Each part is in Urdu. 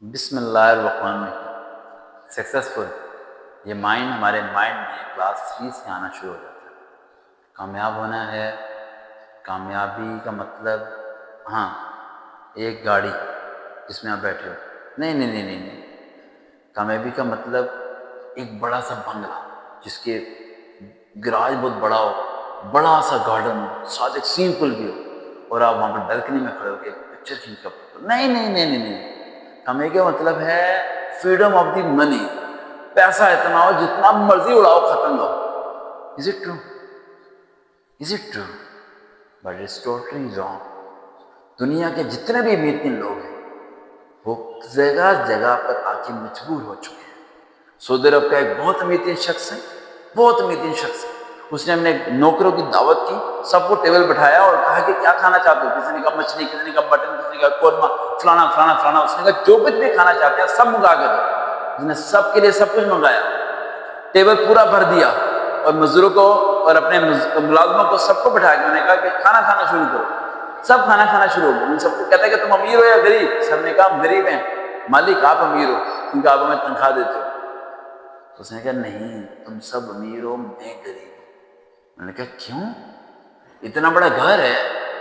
بسم اللہ الرحمن الرحیم۔ سکسیزفل، یہ مائنڈ ہمارے مائنڈ میں کلاس 3 سے آنا شروع ہو جاتا ہے۔ کامیاب ہونا ہے، کامیابی کا مطلب ہاں ایک گاڑی جس میں آپ بیٹھے ہو، نہیں۔ کامیابی کا مطلب ایک بڑا سا بنگلہ جس کے گراج بہت بڑا ہو، بڑا سا گارڈن ہو، ساتھ ایک سوئمنگ پول بھی ہو اور آپ وہاں پر بالکنی میں کھڑے ہو کے پکچر کھینچ کر نہیں۔ کامیابی کا مطلب ہے فریڈم آف دی منی، پیسہ اتنا ہو جتنا مرضی اڑاؤ ختم ہو۔ Is it true? But it's totally wrong. دنیا کے جتنے بھی امیر ترین لوگ ہیں وہ جگہ جگہ پر آ کے مجبور ہو چکے ہیں۔ سعودی عرب کا ایک بہت امیر ترین شخص ہے، اس نے اپنے نوکروں کی دعوت کی، سب کو ٹیبل بٹھایا اور کہا کہ کیا کھانا چاہتے ہو؟ کسی نے کہا مچھلی، کسی نے کہا مٹن، کسی نے کہا قورمہ، فلانا۔ اس نے کہا جو کچھ بھی کھانا چاہتے ہیں سب منگا کے دو۔ اس نے سب کے لیے سب کچھ منگایا، ٹیبل پورا بھر دیا اور مزدوروں کو اور اپنے ملازموں کو سب کو بٹھا کے انہوں نے کہا کہ کھانا کھانا شروع کرو۔ سب کھانا کھانا شروع ہو گئے۔ ان سب کو کہتا ہے کہ تم امیر ہو یا غریب؟ سب نے کہا ہم غریب ہیں۔ مالک آپ امیر ہو کیونکہ آپ ہمیں تنخواہ دیتے ہو۔ تو اس نے کہا نہیں، تم سب امیر ہو، میں غریب ہوں۔ انہوں نے کہا کیوں؟ اتنا بڑا گھر ہے،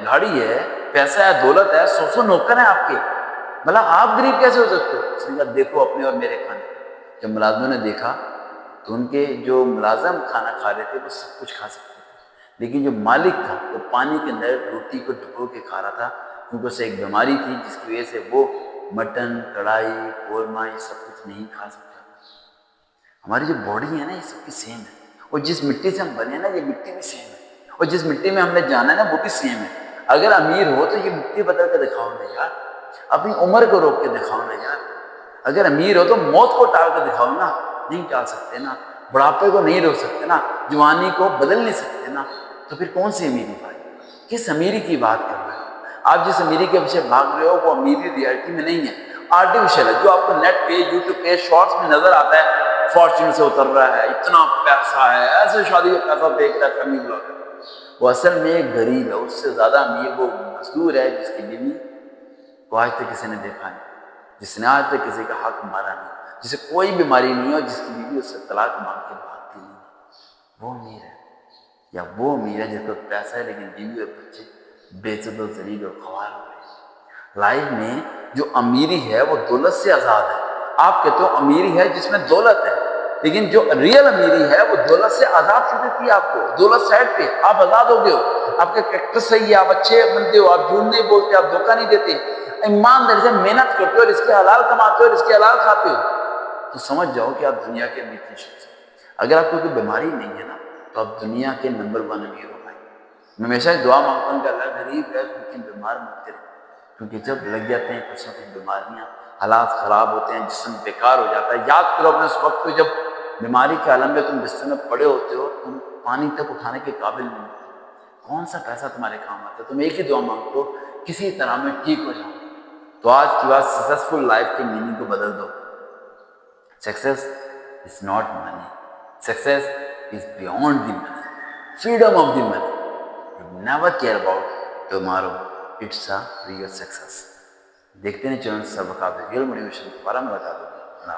گاڑی ہے، پیسہ ہے، دولت ہے، 100 نوکر ہیں آپ کے، بھلا آپ غریب کیسے ہو سکتے ہو؟ اس نے کہا دیکھو اپنے اور میرے کھانے۔ جب ملازموں نے دیکھا تو ان کے جو ملازم کھانا کھا رہے تھے وہ سب کچھ کھا سکتے تھے، لیکن جو مالک تھا وہ پانی کے اندر روٹی کو ڈبو کے کھا رہا تھا، کیونکہ اسے ایک بیماری تھی جس کی وجہ سے وہ مٹن، کڑھائی، قورمہ یہ سب کچھ نہیں کھا سکتا۔ ہماری جو باڈی ہے نا یہ سب کی سیم ہے، اور جس مٹی سے ہم بنے ہیں نا یہ مٹی بھی سیم ہے، اور جس مٹی میں ہم نے جانا ہے نا وہ بھی سیم ہے۔ اگر امیر ہو تو یہ مٹی بدل کے دکھاؤ نا یار، اپنی عمر کو روک کے دکھاؤ نا یار۔ اگر امیر ہو تو موت کو ٹال کے دکھاؤ نا، نہیں ٹال سکتے نا، بڑھاپے کو نہیں روک سکتے نا، جوانی کو بدل نہیں سکتے نا، تو پھر کون سی امیری بھائی؟ کس امیری کی بات کر رہے ہو آپ؟ جس امیری کے پیچھے بھاگ رہے ہو وہ امیری ریالٹی میں نہیں ہے، آرٹیفیشل ہے، جو آپ کو نیٹ پہ، یوٹیوب پہ، شارٹس میں نظر آتا ہے، فارچون سے اتر رہا ہے، اتنا پیسہ ہے، ایسے شادی کا پیسہ دیکھ رہا ہے فیملی بلاگر، وہ اصل میں ایک غریب ہے۔ اس سے زیادہ امیر وہ مزدور ہے جس کی بیوی کو آج تک کسی نے دیکھا نہیں، جس نے آج تک کسی کا حق مارا نہیں، جسے کوئی بیماری نہیں ہو، جس کی بیوی اس سے طلاق مانگ کے بھاگتی نہیں، وہ امیر ہے۔ یا وہ امیر ہے جس کو پیسہ ہے لیکن بیوی اور بچے بےعزت و ذلیل اور خوار ہو رہے ہیں۔ لائف میں جو امیری ہے وہ دولت سے آزاد ہے۔ آپ کہتے ہو امیری ہے جس میں دولت ہے، لیکن جو ریئل امیری ہے وہ دولت سے آزاد کر دیتی ہے آپ کو۔ دولت سائڈ پہ، آپ آزاد ہو گئے ہو، آپ کا کریکٹر صحیح ہے، آپ اچھے بنتے ہو، آپ جھوٹ نہیں بولتے، آپ دھوکہ نہیں دیتے، ایمانداری سے محنت کرتے ہو اور اس کے حلال کماتے ہو اور اس کے حلال کھاتے ہو، تو سمجھ جاؤ کہ آپ دنیا کے امیر ترین شخص ہیں۔ اگر آپ کو کوئی بیماری نہیں ہے نا تو آپ دنیا کے نمبر 1 امیر ہو بھائی۔ میں ہمیشہ دعا مانگتا ہوں کہ اللہ غریب ہے لیکن بیمار مت کرے، کیونکہ جب لگ جاتے ہیں کچھ نہ کچھ بیماریاں، حالات خراب ہوتے ہیں، جسم بیکار ہو جاتا ہے۔ یاد کرو اپنے اس وقت کو جب بیماری کے عالم میں تم بستر میں پڑے ہوتے ہو، تم پانی تک اٹھانے کے قابل نہیں ہوتے، کون سا پیسہ تمہارے کام آتا ہے؟ تم ایک ہی دعا مانگتے ہو کسی طرح میں ٹھیک ہو جاؤ۔ تو آج کی بات سکسیزفل لائف کے میننگ کو بدل دو۔ Success is not money, success is beyond the money, freedom of the money. You never care about tomorrow. It's a real success. دیکھتے ہیں چینل سبقات ریئل موٹیویشن، دوبارہ ملاقات ہوگی۔